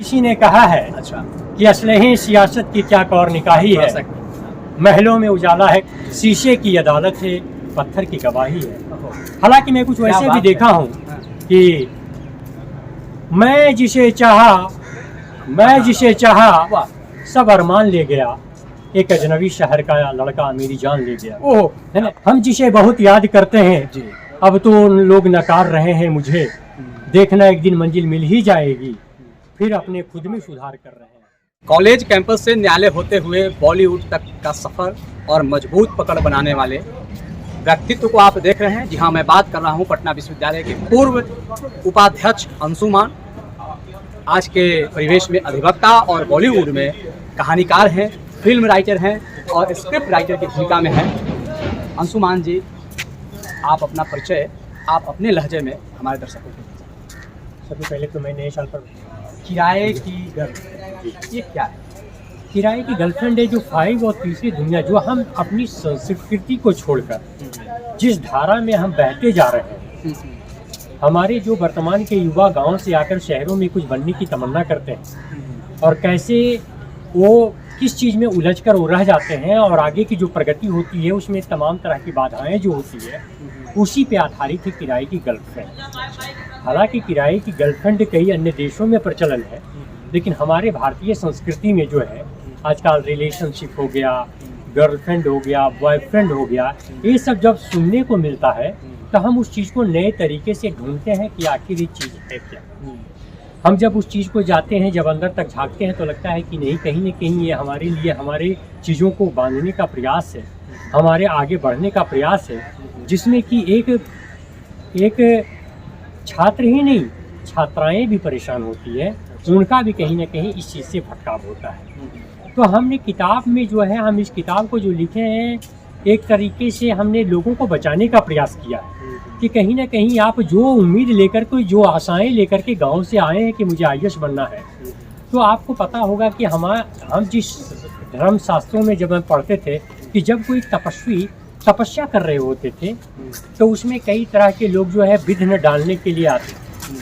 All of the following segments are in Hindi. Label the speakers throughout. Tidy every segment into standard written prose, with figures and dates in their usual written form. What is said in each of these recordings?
Speaker 1: किसी ने कहा है कि असलहे सियासत की क्या कौर निकाही है, महलों में उजाला है, शीशे की अदालत है, पत्थर की गवाही है। हालांकि मैं कुछ वैसे भी देखा हूँ कि मैं जिसे चाहा सब अरमान ले गया, एक अजनबी शहर का लड़का मेरी जान ले गया। है ना, हम जिसे बहुत याद करते हैं अब तो लोग नकार रहे हैं मुझे, देखना एक दिन मंजिल मिल ही जाएगी, फिर अपने खुद में सुधार कर रहे हैं।
Speaker 2: कॉलेज कैंपस से न्यायालय होते हुए बॉलीवुड तक का सफ़र और मजबूत पकड़ बनाने वाले व्यक्तित्व को आप देख रहे हैं। जी हाँ, मैं बात कर रहा हूँ पटना विश्वविद्यालय के पूर्व उपाध्यक्ष अंशुमान। आज के परिवेश में अधिवक्ता और बॉलीवुड में कहानीकार हैं, फिल्म राइटर हैं और स्क्रिप्ट राइटर की भूमिका में हैं। अंशुमान जी, आप अपना परिचय आप अपने लहजे में हमारे दर्शकों को दीजिए।
Speaker 1: सबसे पहले तो मैं नए साल पर
Speaker 2: किराए की गर्लफ्रेंड, ये क्या है?
Speaker 1: किराए की गर्लफ्रेंड है जो 5 और तीसरी दुनिया, जो हम अपनी संस्कृति को छोड़कर जिस धारा में हम बहते जा रहे हैं। हमारे जो वर्तमान के युवा गांव से आकर शहरों में कुछ बनने की तमन्ना करते हैं और कैसे वो किस चीज़ में उलझकर वो रह जाते हैं और आगे की जो प्रगति होती है उसमें तमाम तरह की बाधाएं जो होती है, उसी पे आधारित है किराए की गर्लफ्रेंड। हालांकि किराए की गर्लफ्रेंड कई अन्य देशों में प्रचलन है, लेकिन हमारे भारतीय संस्कृति में जो है आजकल रिलेशनशिप हो गया, गर्लफ्रेंड हो गया, बॉयफ्रेंड हो गया, ये सब जब सुनने को मिलता है तो हम उस चीज़ को नए तरीके से ढूंढते हैं कि आखिर ये चीज़ है क्या। हम जब उस चीज़ को जाते हैं, जब अंदर तक झांकते हैं तो लगता है कि नहीं, कहीं न कहीं ये हमारे लिए हमारे चीज़ों को बांधने का प्रयास है, हमारे आगे बढ़ने का प्रयास है, जिसमें कि एक छात्र ही नहीं, छात्राएं भी परेशान होती है, उनका भी कहीं ना कहीं इस चीज़ से भटकाव होता है। तो हमने किताब में जो है, हम इस किताब को जो लिखे हैं, एक तरीके से हमने लोगों को बचाने का प्रयास किया है कि कहीं ना कहीं आप जो उम्मीद लेकर के, जो आशाएं लेकर के गांव से आए हैं कि मुझे आईएएस बनना है, तो आपको पता होगा कि हम जिस धर्म शास्त्रों में जब हम पढ़ते थे कि जब कोई तपस्वी तपस्या कर रहे होते थे तो उसमें कई तरह के लोग जो है विघ्न डालने के लिए आते थे,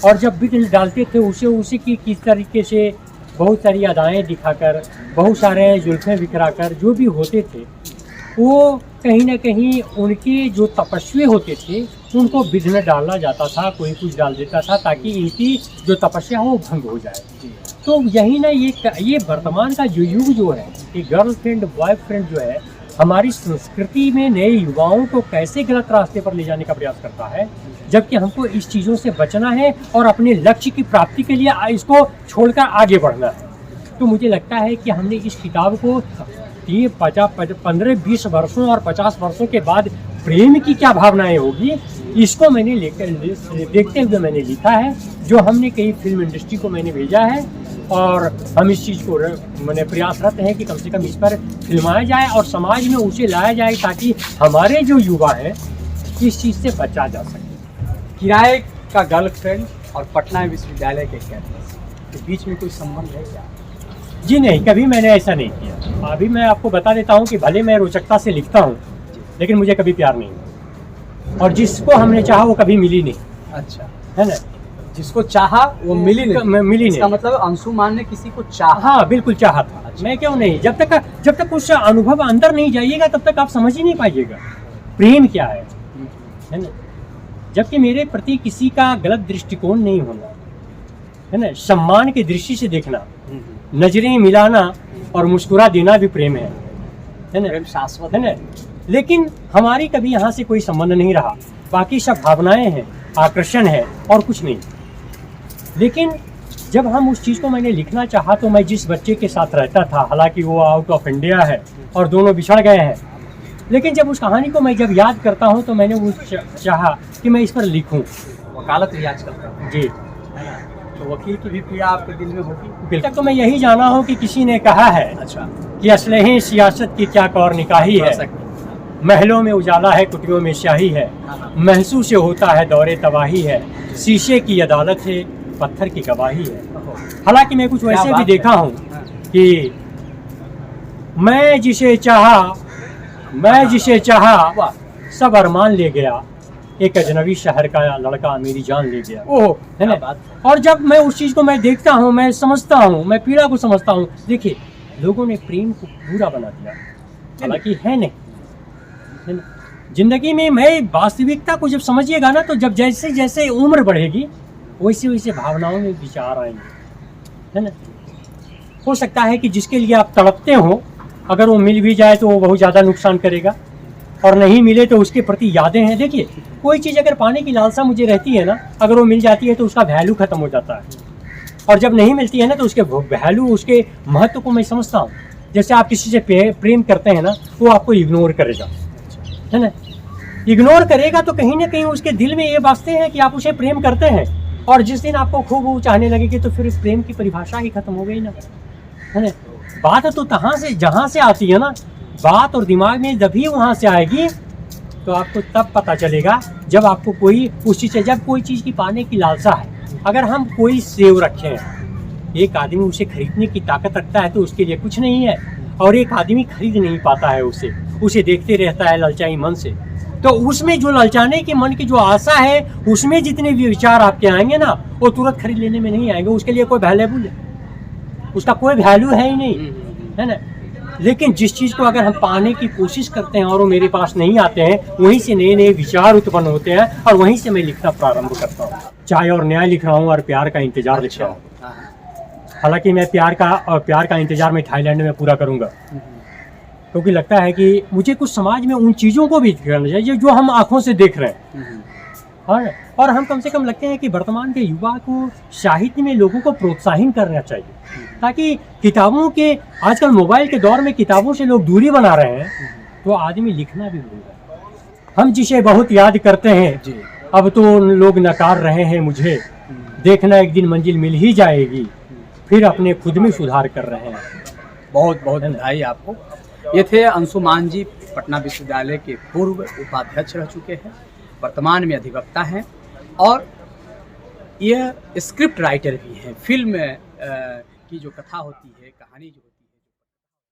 Speaker 1: और जब विघ्न डालते थे उसे की किस तरीके से बहुत सारी अदाएँ दिखाकर, बहुत सारे जुल्फ़ें बिखराकर जो भी होते थे, वो कहीं ना कहीं उनके जो तपस्वी होते थे उनको विघ्न डालना जाता था, कोई कुछ डाल देता था ताकि इनकी जो तपस्या हो वो भंग हो जाए। तो यही ना ये वर्तमान का जो युग जो है, कि गर्लफ्रेंड बॉयफ्रेंड जो है हमारी संस्कृति में नए युवाओं को कैसे गलत रास्ते पर ले जाने का प्रयास करता है, जबकि हमको इस चीज़ों से बचना है और अपने लक्ष्य की प्राप्ति के लिए इसको छोड़कर आगे बढ़ना है। तो मुझे लगता है कि हमने इस किताब को 15-20 वर्षों और 50 वर्षों के बाद प्रेम की क्या भावनाएं होगी, इसको मैंने देखते हुए मैंने लिखा है, जो हमने कई फिल्म इंडस्ट्री को मैंने भेजा है, और हम इस चीज़ को मैंने प्रयासरत हैं कि कम से कम इस पर फिल्माया जाए और समाज में उसे लाया जाए ताकि हमारे जो युवा हैं इस चीज़ से बचा जा सके।
Speaker 2: किराए का गर्लफ्रेंड और पटना विश्वविद्यालय के कैंपस के बीच में कोई संबंध है क्या?
Speaker 1: जी नहीं, कभी मैंने ऐसा नहीं किया। अभी मैं आपको बता देता हूँ कि भले मैं रोचकता से लिखता हूँ, लेकिन मुझे कभी प्यार नहीं हुआ, और जिसको हमने चाहा वो कभी मिली नहीं।
Speaker 2: अच्छा,
Speaker 1: है ना,
Speaker 2: जिसको चाहा वो मिली नहीं। इसका मतलब अंशुमान ने किसी को चाहा?
Speaker 1: हाँ, बिल्कुल चाहा था। अच्छा। मैं क्यों नहीं, जब तक उस अनुभव अंदर नहीं जाइएगा तब तक आप समझ ही नहीं पाइएगा प्रेम क्या है ना। जबकि मेरे प्रति किसी का गलत दृष्टिकोण नहीं होना, है ना, सम्मान की दृष्टि से देखना, नजरें मिलाना और मुस्कुरा देना भी प्रेम है ना,
Speaker 2: प्रेम शाश्वत
Speaker 1: है ना। लेकिन हमारी कभी यहाँ से कोई संबंध नहीं रहा, बाकी सब भावनाएं हैं, आकर्षण है और कुछ नहीं। लेकिन जब हम उस चीज़ को मैंने लिखना चाहा तो मैं जिस बच्चे के साथ रहता था, हालांकि वो आउट ऑफ इंडिया है और दोनों बिछड़ गए हैं, लेकिन जब उस कहानी को मैं जब याद करता हूँ तो मैंने वो चाहा कि मैं इस पर लिखूँ।
Speaker 2: वकालत भी आजकल करते हैं
Speaker 1: जी,
Speaker 2: तो वकील की भी पीड़ा आपके दिल में होगी?
Speaker 1: बिल्कुल। तो मैं यही जाना हूँ कि किसी ने कहा है कि असलहे सियासत की क्या कौर निकाही है, महलों में उजाला है, कुटियों में स्याही है, महसूस होता है दौरे तबाही है, शीशे की अदालत है, पत्थर की गवाही है। हालांकि मैं कुछ वैसे भी देखा हूँ कि मैं जिसे चाहा सब अरमान ले गया, एक अजनबी शहर का लड़का मेरी जान ले गया,
Speaker 2: ओह,
Speaker 1: है ना।
Speaker 2: क्या बात।
Speaker 1: और जब मैं उस चीज़ को मैं देखता हूँ, मैं समझता हूँ, मैं पीड़ा को समझता हूँ। देखिए, लोगों ने प्रेम को बुरा बना दिया, हालांकि है नहीं, है ना। जिंदगी में मैं वास्तविकता को जब समझिएगा ना, तो जब जैसे जैसे उम्र बढ़ेगी वैसे वैसे भावनाओं में विचार आएंगे, है ना। हो सकता है कि जिसके लिए आप तड़पते हो, अगर वो मिल भी जाए तो वो बहुत ज़्यादा नुकसान करेगा, और नहीं मिले तो उसके प्रति यादें हैं। देखिए, कोई चीज़ अगर पाने की लालसा मुझे रहती है ना, अगर वो मिल जाती है तो उसका वैल्यू खत्म हो जाता है, और जब नहीं मिलती है ना तो उसके वैल्यू, उसके महत्व को मैं समझता हूँ। जैसे आप किसी से प्रेम करते हैं ना, वो आपको इग्नोर करेगा, है ना। इग्नोर करेगा तो कहीं ना कहीं उसके दिल में ये बातें हैं कि आप उसे प्रेम करते हैं, और जिस दिन आपको खूब वो चाहने लगेगी तो फिर प्रेम की परिभाषा ही खत्म हो गई ना, है ना। बात तो जहाँ से आती है ना, बात और दिमाग में जब भी वहाँ से आएगी तो आपको तब पता चलेगा, जब आपको कोई उस चीज़ से, जब कोई चीज़ की पाने की लालसा है। अगर हम कोई सेव रखे हैं, एक आदमी उसे खरीदने की ताकत रखता है तो उसके लिए कुछ नहीं है, और एक आदमी खरीद नहीं पाता है उसे देखते रहता है ललचाई मन से। तो उसमें जो ललचाने के मन की जो आशा है, उसमें जितने भी विचार आपके आएंगे ना, वो तुरंत खरीद लेने में नहीं आएंगे। उसके लिए कोई वैल्यूबल है, उसका कोई वैल्यू है ही नहीं, है ना। लेकिन जिस चीज़ को अगर हम पाने की कोशिश करते हैं और वो मेरे पास नहीं आते हैं, वहीं से नए नए विचार उत्पन्न होते हैं, और वहीं से मैं लिखना प्रारंभ करता हूँ। चाय और न्याय लिख रहा हूँ, और प्यार का इंतजार लिख रहा हूँ। हालांकि मैं प्यार का इंतजार मैं थाईलैंड में पूरा करूँगा, क्योंकि लगता है कि मुझे कुछ समाज में उन चीज़ों को भी करना चाहिए जो हम आँखों से देख रहे हैं। और हम कम से कम लगते हैं कि वर्तमान के युवा को साहित्य में लोगों को प्रोत्साहित करना चाहिए, ताकि किताबों के, आजकल मोबाइल के दौर में किताबों से लोग दूरी बना रहे हैं, तो आदमी लिखना भी भूल रहा है। हम जिसे बहुत याद करते हैं
Speaker 2: जी,
Speaker 1: अब तो लोग नकार रहे हैं मुझे, देखना एक दिन मंजिल मिल ही जाएगी, फिर अपने खुद में सुधार कर रहे हैं।
Speaker 2: बहुत बहुत बधाई आपको। ये थे अंशुमान जी, पटना विश्वविद्यालय के पूर्व उपाध्यक्ष रह चुके हैं, वर्तमान में अधिवक्ता हैं, और यह स्क्रिप्ट राइटर भी हैं। फिल्म की जो कथा होती है, कहानी जो